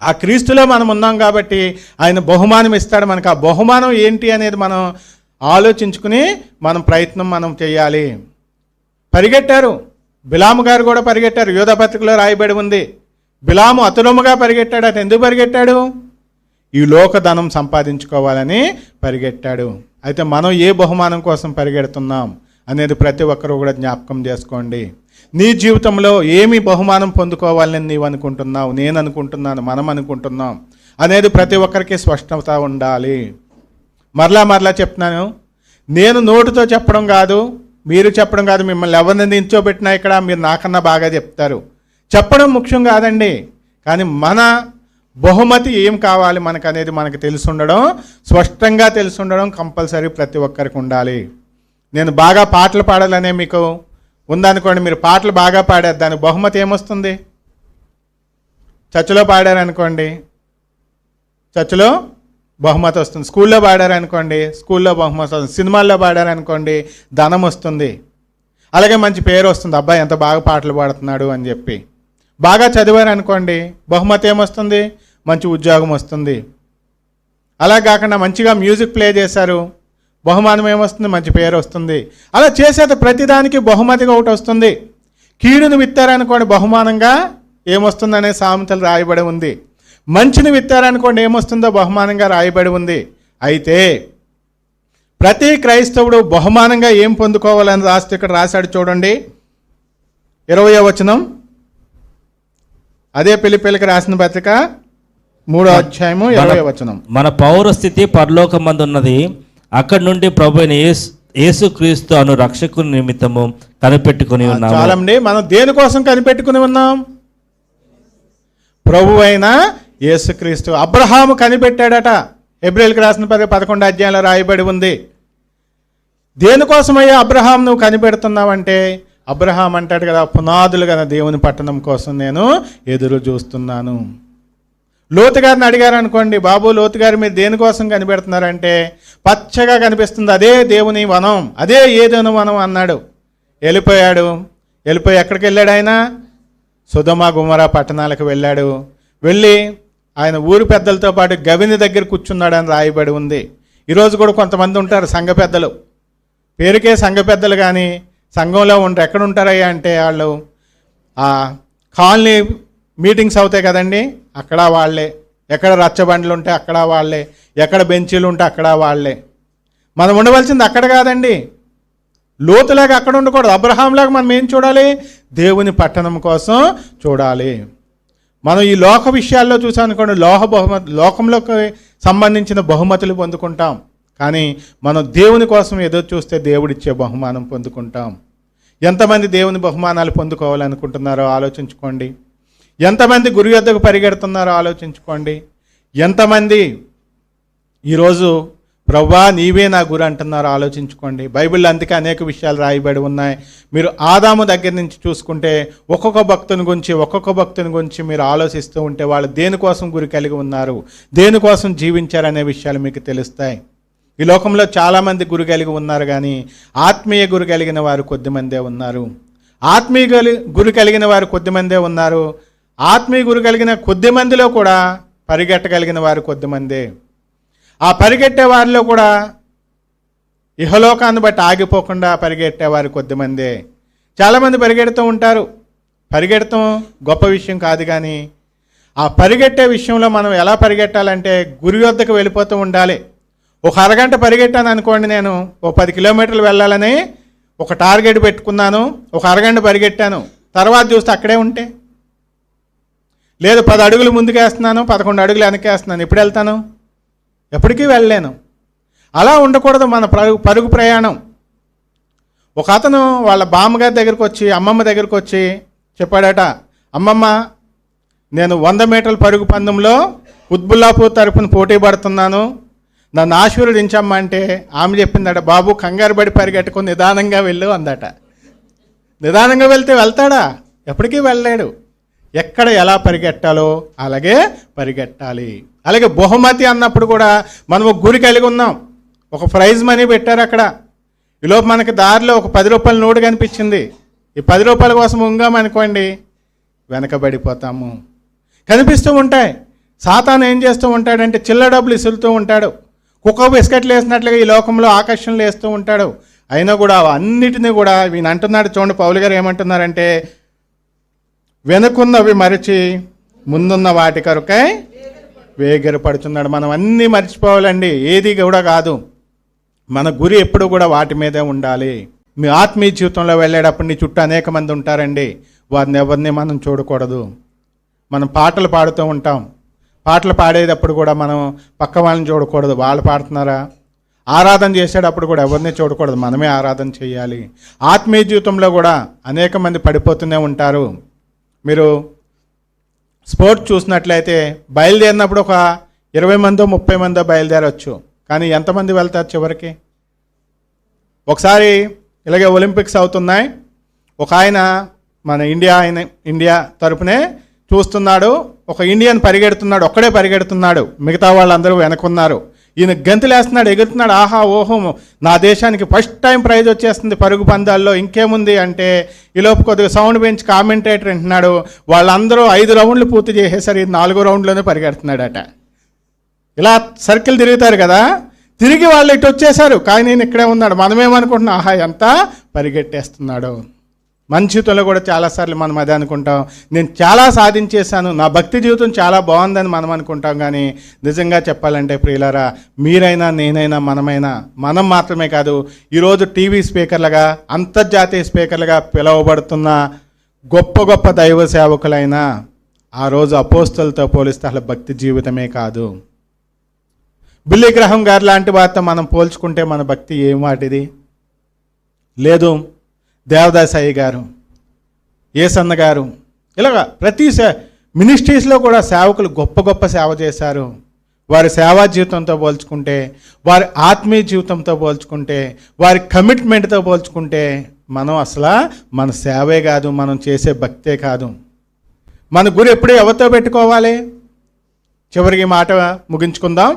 ఆ క్రీస్తులో మనం ఉన్నాం కాబట్టి ఆయన బహుమానం ఇస్తాడు మనకు. ఆ బహుమానం ఏంటి అనేది మనం ఆలోచించుకుని మనం చేయాలి. పరిగెట్టారు, బిలాము గారు కూడా పరిగెట్టారు. యోధా పత్రికలో రాయబడి ఉంది, బిలాము అతులముగా పరిగెట్టాడు. అటు ఎందుకు పరిగెట్టాడు? ఈ లోక ధనం సంపాదించుకోవాలని పరిగెట్టాడు. అయితే మనం ఏ బహుమానం కోసం పరిగెడుతున్నాం అనేది ప్రతి ఒక్కరూ కూడా జ్ఞాపకం చేసుకోండి. నీ జీవితంలో ఏమి బహుమానం పొందుకోవాలని నీవు అనుకుంటున్నావు, నేను అనుకుంటున్నాను, మనం అనుకుంటున్నాం అనేది ప్రతి ఒక్కరికి స్పష్టత ఉండాలి. మరలా చెప్తున్నాను, నేను నోటితో చెప్పడం కాదు, మీరు చెప్పడం కాదు, మిమ్మల్ని ఎవరిని నిల్చోబెట్టినా ఇక్కడ మీరు నాకన్నా బాగా చెప్తారు. చెప్పడం ముఖ్యం కాదండి, కానీ మన బహుమతి ఏం కావాలి మనకు అనేది మనకు తెలుసుండడం, స్పష్టంగా తెలుసుండడం కంపల్సరీ ప్రతి ఒక్కరికి ఉండాలి. నేను బాగా పాటలు పాడాలనే మీకు ఉందనుకోండి, మీరు పాటలు బాగా పాడారు, దానికి బహుమతి ఏమొస్తుంది? చర్చిలో పాడారనుకోండి, చర్చిలో బహుమతి వస్తుంది. స్కూల్లో పాడారనుకోండి, స్కూల్లో బహుమతి వస్తుంది. సినిమాల్లో పాడారనుకోండి, ధనం వస్తుంది. అలాగే మంచి పేరు వస్తుంది, అబ్బాయి ఎంత బాగా పాటలు పాడుతున్నాడు అని చెప్పి. బాగా చదివారనుకోండి, బహుమతి ఏమొస్తుంది? మంచి ఉద్యోగం వస్తుంది. అలా కాకుండా మంచిగా మ్యూజిక్ ప్లే చేశారు, బహుమానం ఏమొస్తుంది? మంచి పేరు వస్తుంది. అలా చేసేది ప్రతిదానికి బహుమతిగా ఒకటి వస్తుంది. కీడును విత్తారనుకోండి, బహుమానంగా ఏమొస్తుందనే సామెతలు రాయబడి ఉంది. మంచిని విత్తారనుకోండి, ఏమొస్తుందో బహుమానంగా రాయబడి ఉంది. అయితే ప్రతి క్రైస్తవుడు బహుమానంగా ఏం పొందుకోవాలని రాస్తే ఇక్కడ రాశాడు చూడండి, 20వ వచనం. అదే ఫిలిప్పీయులకు రాసిన పత్రిక 3వ అధ్యాయము 20వ వచనం. మన పౌరస్థితి పరలోకమందున్నది, అక్కడి నుండి ప్రభువైన యేసుక్రీస్తు అను రక్షకుని నిమిత్తము కనిపెట్టుకుని ఉన్నాము. చాలండి. మనం దేనికోసం కనిపెట్టుకుని ఉన్నాం? ప్రభువైన యేసుక్రీస్తు. అబ్రహాము కనిపెట్టాడట. హెబ్రీయులకు రాసిన 11వ అధ్యాయంలో రాయబడి ఉంది. దేనికోసమయ్యా అబ్రహాం నువ్వు కనిపెడుతున్నావంటే, అబ్రహాం అంటాడు కదా, పునాదులు కదా దేవుని పట్టణం కోసం నేను ఎదురు చూస్తున్నాను. లోతు గారిని అడిగారు అనుకోండి, బాబు లోతు గారు మీరు దేనికోసం కనిపెడుతున్నారంటే, పచ్చగా కనిపిస్తుంది అదే దేవుని వనం, అదే ఏదోని వనం అన్నాడు. వెళ్ళిపోయి ఎక్కడికి వెళ్ళాడు ఆయన? సొదొమ గొమొర్రా పట్టణాలకు వెళ్ళాడు. వెళ్ళి ఆయన ఊరు పెద్దలతో పాటు గవిని దగ్గర కూర్చున్నాడని రాయబడి ఉంది. ఈరోజు కూడా కొంతమంది ఉంటారు సంఘ పెద్దలు, పేరుకే సంఘ పెద్దలు, కానీ సంఘంలో ఉంటారు. ఎక్కడ ఉంటారయ్యా అంటే వాళ్ళు కాలనీ మీటింగ్స్ అవుతాయి కదండి, అక్కడ వాళ్ళే. ఎక్కడ రచ్చబండ్లు ఉంటే అక్కడ వాళ్ళే, ఎక్కడ బెంచీలు ఉంటే అక్కడ వాళ్ళే. మనం ఉండవలసింది అక్కడ కాదండి, లోతులాగా అక్కడ ఉండకూడదు. అబ్రహాంలాగా మనం ఏం చూడాలి? దేవుని పట్టణం కోసం చూడాలి. మనం ఈ లోక విషయాల్లో చూసామనుకోండి, లోకంలోకి సంబంధించిన బహుమతులు పొందుకుంటాం. కానీ మనం దేవుని కోసం ఎదురు చూస్తే దేవుడిచ్చే బహుమానం పొందుకుంటాం. ఎంతమంది దేవుని బహుమానాలు పొందుకోవాలనుకుంటున్నారో ఆలోచించుకోండి. ఎంతమంది గురు యొద్దకు పరిగెడుతున్నారో ఆలోచించుకోండి. ఎంతమంది ఈరోజు ప్రభువా నీవే నా గురు అంటున్నారో ఆలోచించుకోండి. బైబిల్లో అందుకే అనేక విషయాలు రాయబడి ఉన్నాయి. మీరు ఆదాము దగ్గర నుంచి చూసుకుంటే ఒక్కొక్క భక్తుని గురించి మీరు ఆలోచిస్తూ ఉంటే వాళ్ళు దేనికోసం గురి కలిగి ఉన్నారు, దేనికోసం జీవించారనే విషయాలు మీకు తెలుస్తాయి. ఈ లోకంలో చాలామంది గురి కలిగి ఉన్నారు, కానీ ఆత్మీయ గురి కలిగిన వారు కొద్దిమందే ఉన్నారు. గురి కలిగిన వారు కొద్దిమందే ఉన్నారు. ఆత్మీయ గురి కలిగిన కొద్దిమందిలో కూడా పరిగెట్టగలిగిన వారు కొద్దిమందే. ఆ పరిగెట్టే వారిలో కూడా ఇహలోకాన్ని బట్టి ఆగిపోకుండా పరిగెట్టేవారు కొద్దిమందే. చాలామంది పరిగెడుతూ ఉంటారు. పరిగెడతాం గొప్ప విషయం కాదు, కానీ ఆ పరిగెట్టే విషయంలో మనం ఎలా పరిగెట్టాలంటే గురి వద్దకు వెళ్ళిపోతూ ఉండాలి. ఒక అరగంట పరిగెట్టాను అనుకోండి, నేను 10 కిలోమీటర్లు వెళ్ళాలని ఒక టార్గెట్ పెట్టుకున్నాను, ఒక అరగంట పరిగెట్టాను, తర్వాత చూస్తే అక్కడే ఉంటే, లేదు 10 అడుగులు ముందుకేస్తున్నాను, 11 అడుగులు వెనకేస్తున్నాను, ఎప్పుడు వెళ్తాను? ఎప్పటికీ వెళ్ళలేను. అలా ఉండకూడదు మన పరుగు ప్రయాణం. ఒక అతను వాళ్ళ బామ్మగారి దగ్గరికి వచ్చి, అమ్మమ్మ దగ్గరికి వచ్చి చెప్పాడట, అమ్మమ్మ నేను 100 మీటర్ల పరుగు పందెంలో ఉద్బుల్లాపూర్ తరపున పోటీ పడుతున్నాను, నన్ను ఆశీర్వదించమ్మా అంటే ఆమె చెప్పిందట, బాబు కంగారు పడి పరిగెట్టుకుని నిదానంగా వెళ్ళు అందట. నిదానంగా వెళ్తాడా? ఎప్పటికీ వెళ్ళలేడు. ఎక్కడ ఎలా పరిగెట్టాలో అలాగే పరిగెట్టాలి. అలాగే బహుమతి అన్నప్పుడు కూడా మనం ఒక గురి కలిగి ఉన్నాం. ఒక ప్రైజ్ మనీ పెట్టారు అక్కడ. ఈలోపు మనకి దారిలో ఒక 10 రూపాయల నోటు కనిపించింది. ఈ 10 రూపాయల కోసం ఉంగామనుకోండి, వెనకబడిపోతాము. కనిపిస్తూ ఉంటాయి. సాతాను ఏం చేస్తూ ఉంటాడంటే చిల్లర డబ్బులు ఇసురుతూ ఉంటాడు. కుక్క బిస్కెట్లు వేసినట్లుగా ఈ లోకంలో ఆకర్షణలు వేస్తూ ఉంటాడు. అయినా కూడా అన్నిటినీ కూడా ఈయన అంటున్నాడు చూడండి, పౌలు గారు ఏమంటున్నారంటే, వెనుకున్నవి మరిచి ముందున్న వాటి కొరకై వేగిరపడుతున్నాడు. మనం అన్నీ మర్చిపోవాలండి, ఏది కూడా కాదు. మన గురి ఎప్పుడు కూడా వాటి మీదే ఉండాలి. మీ ఆత్మీయ జీవితంలో వెళ్ళేటప్పుడు నీ చుట్టూ అనేక మంది ఉంటారండి, వారిని ఎవరిని మనం చూడకూడదు. మనం పాటలు పాడుతూ ఉంటాం. పాటలు పాడేటప్పుడు కూడా మనం పక్క వాళ్ళని చూడకూడదు, వాళ్ళు పాడుతున్నారా. ఆరాధన చేసేటప్పుడు కూడా ఎవరిని చూడకూడదు, మనమే ఆరాధన చేయాలి. ఆత్మీయ జీవితంలో కూడా అనేక మంది పడిపోతూనే ఉంటారు. మీరు స్పోర్ట్స్ చూసినట్లయితే బయలుదేరినప్పుడు ఒక 20 మందో 30 మందో బయలుదేరవచ్చు, కానీ ఎంతమంది వెళ్తారు చివరికి? ఒకసారి ఇలాగే ఒలింపిక్స్ అవుతున్నాయి. ఒక ఆయన మన ఇండియా తరపునే చూస్తున్నాడు. ఒక ఇండియన్ పరిగెడుతున్నాడు, ఒక్కడే పరిగెడుతున్నాడు, మిగతా వాళ్ళందరూ వెనకున్నారు. ఈయన గంతులేస్తున్నాడు, ఎగురుతున్నాడు. ఆహా ఓహో, నా దేశానికి ఫస్ట్ టైం ప్రైజ్ వచ్చేస్తుంది పరుగు పందాల్లో, ఇంకేముంది అంటే ఈలోపు కొద్దిగా సౌండ్ పెంచి కామెంటేటర్ అంటున్నాడు, వాళ్ళందరూ 5 రౌండ్లు పూర్తి చేసేసరి 4వ రౌండ్లోనే పరిగెడుతున్నాడట. ఇలా సర్కిల్ తిరుగుతారు కదా, తిరిగి వాళ్ళు ఇటు వచ్చేసారు, కానీ నేను ఇక్కడే ఉన్నాడు. మనమేమనుకుంటున్నాం, ఆహా ఎంత పరిగెట్టేస్తున్నాడు. మన జీవితంలో కూడా చాలాసార్లు మనం అదే అనుకుంటాం, నేను చాలా సాధించేశాను, నా భక్తి జీవితం చాలా బాగుందని మనం అనుకుంటాం. కానీ నిజంగా చెప్పాలంటే ప్రియులారా, మీరైనా నేనైనా మనం మాత్రమే కాదు, ఈరోజు టీవీ స్పీకర్లుగా, అంతర్జాతీయ స్పీకర్లుగా పిలువబడుతున్న గొప్ప గొప్ప దైవ సేవకులైనా ఆ రోజు అపోస్తలతో పోలిస్తే అసలు భక్తి జీవితమే కాదు. బిల్లీ గ్రహం గారు లాంటి వారితో మనం పోల్చుకుంటే మన భక్తి ఏం వాటిది లేదు. దేవదాస్ అయ్య గారు, ఏసన్న గారు, ఇలాగా ప్రతి మినిస్ట్రీస్లో కూడా సేవకులు గొప్ప గొప్ప సేవ చేశారు. వారి సేవా జీవితంతో పోల్చుకుంటే, వారి ఆత్మీయ జీవితంతో పోల్చుకుంటే, వారి కమిట్మెంట్తో పోల్చుకుంటే మనం అసలు మన సేవే కాదు, మనం చేసే భక్తే కాదు. మన గురి ఎప్పుడు ఎవరితో పెట్టుకోవాలి? చివరికి మాట ముగించుకుందాం.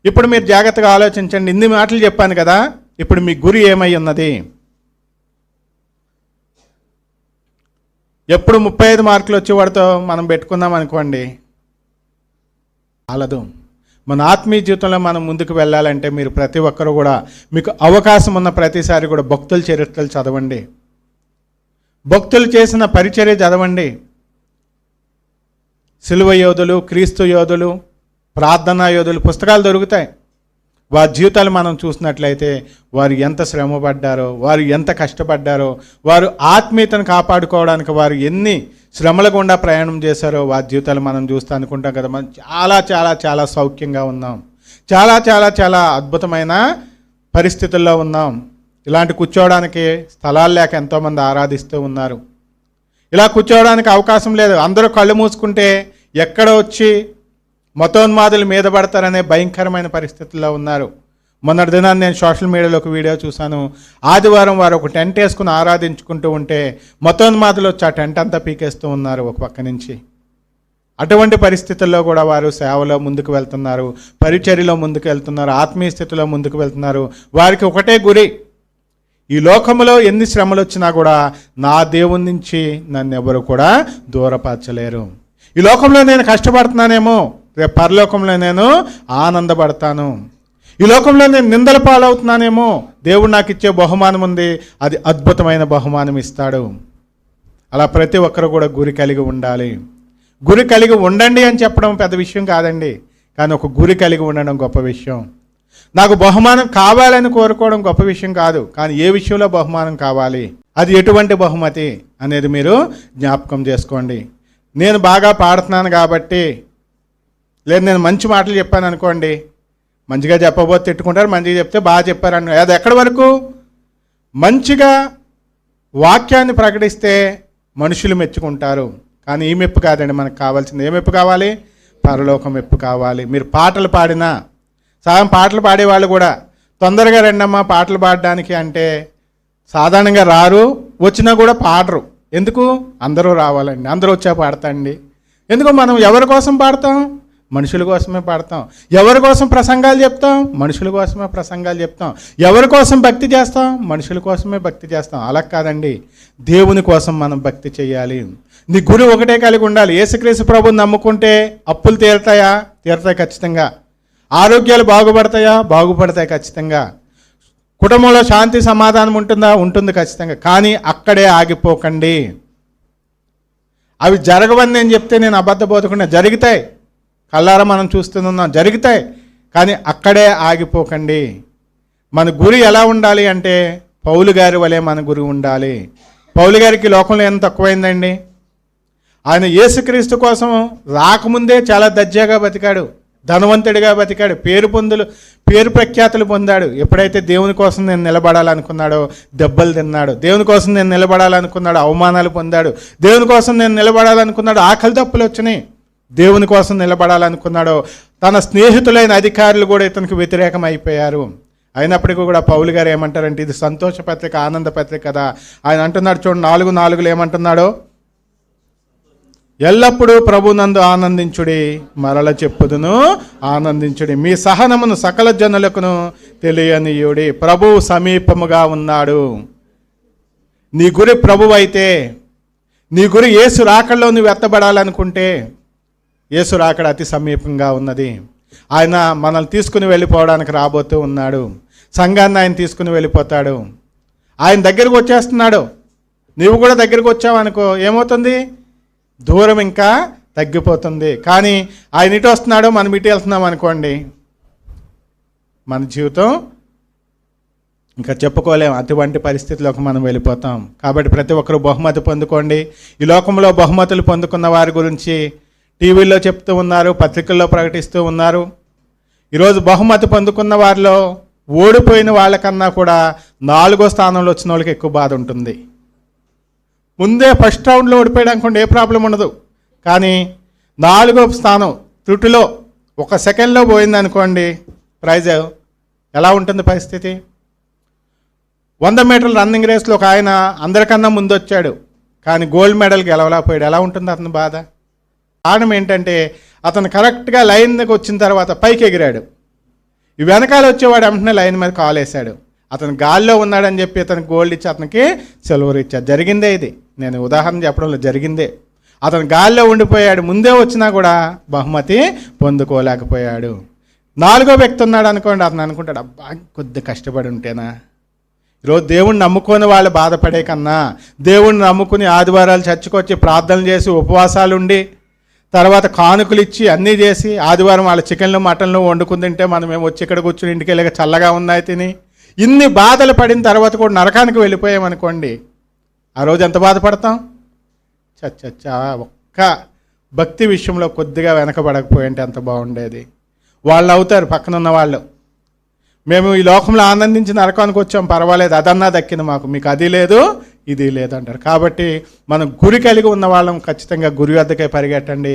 ఇప్పుడు మీరు జాగ్రత్తగా ఆలోచించండి. ఇన్ని మాటలు చెప్పాను కదా, ఇప్పుడు మీ గురి ఏమై ఉన్నది? ఎప్పుడు 35 మార్కులు వచ్చేవాడితో మనం పెట్టుకుందాం అనుకోండి, చాలదు. మన ఆత్మీయ జీవితంలో మనం ముందుకు వెళ్ళాలంటే మీరు ప్రతి ఒక్కరు కూడా మీకు అవకాశం ఉన్న ప్రతిసారి కూడా భక్తుల చరిత్రలు చదవండి, భక్తులు చేసిన పరిచర్య చదవండి. సిలువ యోధులు, క్రీస్తు యోధులు, ప్రార్థనా యోధులు పుస్తకాలు దొరుకుతాయి. వారి జీవితాలు మనం చూసినట్లయితే వారు ఎంత శ్రమ పడ్డారో, వారు ఎంత కష్టపడ్డారో, వారు ఆత్మీయతను కాపాడుకోవడానికి వారు ఎన్ని శ్రమల గుండా ప్రయాణం చేశారో వారి జీవితాలు మనం చూస్తూ అనుకుంటాం కదా, మనం చాలా చాలా చాలా సౌఖ్యంగా ఉన్నాం, చాలా చాలా చాలా అద్భుతమైన పరిస్థితుల్లో ఉన్నాం. ఇలాంటి కూర్చోవడానికి స్థలాలు లేక ఎంతోమంది ఆరాధిస్తూ ఉన్నారు. ఇలా కూర్చోవడానికి అవకాశం లేదు. అందరూ కళ్ళు మూసుకుంటే ఎక్కడ వచ్చి మతోన్మాదులు మీద పడతారనే భయంకరమైన పరిస్థితుల్లో ఉన్నారు. మొన్నటి దినాన్ని నేను సోషల్ మీడియాలో ఒక వీడియో చూశాను. ఆదివారం వారు ఒక టెంట్ వేసుకుని ఆరాధించుకుంటూ ఉంటే మతోన్మాదులు వచ్చి ఆ టెంట్ అంతా పీకేస్తూ ఉన్నారు ఒక పక్క నుంచి. అటువంటి పరిస్థితుల్లో కూడా వారు సేవలో ముందుకు వెళ్తున్నారు, పరిచర్యలో ముందుకు వెళ్తున్నారు, ఆత్మీయ స్థితిలో ముందుకు వెళ్తున్నారు. వారికి ఒకటే గురి, ఈ లోకంలో ఎన్ని శ్రమలు వచ్చినా కూడా నా దేవుని నుంచి నన్ను ఎవరు కూడా దూరపరచలేరు. ఈ లోకంలో నేను కష్టపడుతున్నానేమో, రేపు పరలోకంలో నేను ఆనందపడతాను. ఈ లోకంలో నేను నిందల పాలవుతున్నానేమో, దేవుడు నాకు ఇచ్చే బహుమానం ఉంది, అది అద్భుతమైన బహుమానం ఇస్తాడు. అలా ప్రతి ఒక్కరు కూడా గురి కలిగి ఉండాలి. గురి కలిగి ఉండండి అని చెప్పడం పెద్ద విషయం కాదండి, కానీ ఒక గురి కలిగి ఉండడం గొప్ప విషయం. నాకు బహుమానం కావాలని కోరుకోవడం గొప్ప విషయం కాదు, కానీ ఏ విషయంలో బహుమానం కావాలి, అది ఎటువంటి బహుమతి అనేది మీరు జ్ఞాపకం చేసుకోండి. నేను బాగా పాడుతున్నాను కాబట్టి, లేదు నేను మంచి మాటలు చెప్పాను అనుకోండి, మంచిగా చెప్పబోతే తిట్టుకుంటారు, మంచిగా చెప్తే బాగా చెప్పారని. అది ఎక్కడి వరకు? మంచిగా వాక్యాన్ని ప్రకటిస్తే మనుషులు మెచ్చుకుంటారు, కానీ ఈ మెప్పు కాదండి మనకు కావాల్సింది. ఏ మెప్పు కావాలి? పరలోకం మెప్పు కావాలి. మీరు పాటలు పాడినా, సగం పాటలు పాడేవాళ్ళు కూడా తొందరగా రండమ్మా పాటలు పాడడానికి అంటే సాధారణంగా రారు, వచ్చినా కూడా పాడరు. ఎందుకు? అందరూ రావాలండి, అందరూ వచ్చా పాడతాండి. ఎందుకు? మనం ఎవరి కోసం పాడతాం? మనుషుల కోసమే పాడతాం. ఎవరి కోసం ప్రసంగాలు చెప్తాం? మనుషుల కోసమే ప్రసంగాలు చెప్తాం. ఎవరి కోసం భక్తి చేస్తాం? మనుషుల కోసమే భక్తి చేస్తాం. అలా కాదండి, దేవుని కోసం మనం భక్తి చేయాలి. నీ గురి ఒకటే కలిగి ఉండాలి. యేసుక్రీస్తు ప్రభువుని నమ్ముకుంటే అప్పులు తీరుతాయా? తీరుతాయి ఖచ్చితంగా. ఆరోగ్యాలు బాగుపడతాయా? బాగుపడతాయి ఖచ్చితంగా. కుటుంబంలో శాంతి సమాధానం ఉంటుందా? ఉంటుంది ఖచ్చితంగా. కానీ అక్కడే ఆగిపోకండి. అవి జరగవని నేను చెప్తే నేను అబద్ధ బోధకుండా, జరుగుతాయి, కళ్ళారా మనం చూస్తున్నాం, జరుగుతాయి. కానీ అక్కడే ఆగిపోకండి. మన గురి ఎలా ఉండాలి అంటే పౌలు గారి వలె మన గురి ఉండాలి. పౌలు గారికి లోకంలో ఎంత తక్కువైందండి. ఆయన యేసుక్రీస్తు కోసం రాకముందే చాలా దర్జాగా బతికాడు, ధనవంతుడిగా బతికాడు, పేరు ప్రఖ్యాతులు పొందాడు. ఎప్పుడైతే దేవుని కోసం నేను నిలబడాలనుకున్నాడో దెబ్బలు తిన్నాడు, దేవుని కోసం నేను నిలబడాలనుకున్నాడు అవమానాలు పొందాడు, దేవుని కోసం నేను నిలబడాలనుకున్నాడు ఆకలి తప్పులు వచ్చినాయి, దేవుని కోసం నిలబడాలనుకున్నాడో తన స్నేహితులైన అధికారులు కూడా ఇతనికి వ్యతిరేకం అయిపోయారు. అయినప్పటికీ కూడా పౌలు గారు ఏమంటారంటే ఇది సంతోష పత్రిక, ఆనంద పత్రిక కదా. ఆయన అంటున్నాడు చూడండి 4:4 ఏమంటున్నాడో, ఎల్లప్పుడూ ప్రభునందు ఆనందించుడి, మరల చెప్పుదును ఆనందించుడి, మీ సహనమును సకల జనులకును తెలియనియుడి, ప్రభువు సమీపముగా ఉన్నాడు. నీ గురి ప్రభువు అయితే, నీ గురి యేసు రాకడలో నువ్వు ఎత్తబడాలనుకుంటే యేసు రాకడ అతి సమీపంగా ఉన్నది. ఆయన మనల్ని తీసుకుని వెళ్ళిపోవడానికి రాబోతూ ఉన్నాడు. సంఘాన్ని ఆయన తీసుకుని వెళ్ళిపోతాడు. ఆయన దగ్గరకు వచ్చేస్తున్నాడు. నువ్వు కూడా దగ్గరికి వచ్చావనుకో ఏమవుతుంది? దూరం ఇంకా తగ్గిపోతుంది. కానీ ఆయన ఇటు వస్తున్నాడు, మనం ఇటు వెళ్తున్నాం అనుకోండి, మన జీవితం ఇంకా చెప్పుకోలేం. అటువంటి పరిస్థితిలోకి మనం వెళ్ళిపోతాం. కాబట్టి ప్రతి ఒక్కరూ బహుమతి పొందుకోండి. ఈ లోకంలో బహుమతులు పొందుకున్న వారి గురించి టీవీల్లో చెప్తూ ఉన్నారు, పత్రికల్లో ప్రకటిస్తూ ఉన్నారు. ఈరోజు బహుమతి పొందుకున్న వారిలో ఓడిపోయిన వాళ్ళకన్నా కూడా 4వ స్థానంలో వచ్చిన వాళ్ళకి ఎక్కువ బాధ ఉంటుంది. ముందే ఫస్ట్ రౌండ్లో ఓడిపోయాడు అనుకోండి, ఏ ప్రాబ్లం ఉండదు. కానీ 4వ స్థానం త్రుటిలో 1 సెకండ్లో పోయిందనుకోండి ప్రైజ్, ఎలా ఉంటుంది పరిస్థితి? 100 మీటర్ల రన్నింగ్ రేస్లో ఒక ఆయన అందరికన్నా ముందు వచ్చాడు, కానీ గోల్డ్ మెడల్ గెలవలేకపోయాడు. ఎలా ఉంటుంది అతని బాధ? కారణం ఏంటంటే అతను కరెక్ట్గా లైన్ దగ్గర వచ్చిన తర్వాత పైకి ఎగిరాడు. ఈ వెనకాల వచ్చేవాడు వెంటనే లైన్ మీద కాల్ వేశాడు. అతను గాల్లో ఉన్నాడని చెప్పి అతనికి గోల్డ్ ఇచ్చి అతనికి సిల్వర్ ఇచ్చారు. జరిగిందే ఇది, నేను ఉదాహరణ చెప్పడంలో జరిగిందే. అతను గాల్లో ఉండిపోయాడు, ముందే వచ్చినా కూడా బహుమతి పొందుకోలేకపోయాడు. 4వ వ్యక్తి ఉన్నాడు అనుకోండి, అతను అనుకుంటాడు, అబ్బా కొద్ది కష్టపడి ఉంటేనా. ఈరోజు దేవుణ్ణి నమ్ముకొని వాళ్ళు బాధపడే కన్నా, దేవుణ్ణి నమ్ముకుని ఆదివారాలు చర్చకొచ్చి ప్రార్థనలు చేసి ఉపవాసాలు ఉండి తర్వాత కానుకలు ఇచ్చి అన్నీ చేసి ఆదివారం వాళ్ళ చికెన్లు మటన్లు వండుకుని తింటే మనం మేము వచ్చి ఇక్కడ కూర్చుని ఇంటికి వెళ్ళక చల్లగా ఉన్నాయి తిని ఇన్ని బాధలు పడిన తర్వాత కూడా నరకానికి వెళ్ళిపోయామనుకోండి, ఆ రోజు ఎంత బాధపడతాం? చచ్చా ఒక్క భక్తి విషయంలో కొద్దిగా వెనకబడకపోయింటే ఎంత బాగుండేది. వాళ్ళు అవుతారు పక్కనున్న వాళ్ళు, మేము ఈ లోకంలో ఆనందించి నరకానికి వచ్చాం, పర్వాలేదు, అదన్నా దక్కింది మాకు, మీకు అది లేదు ఇది లేదు అంటారు. కాబట్టి మనం గురి కలిగి ఉన్న వాళ్ళం ఖచ్చితంగా గురి వద్దకే పరిగెట్టండి.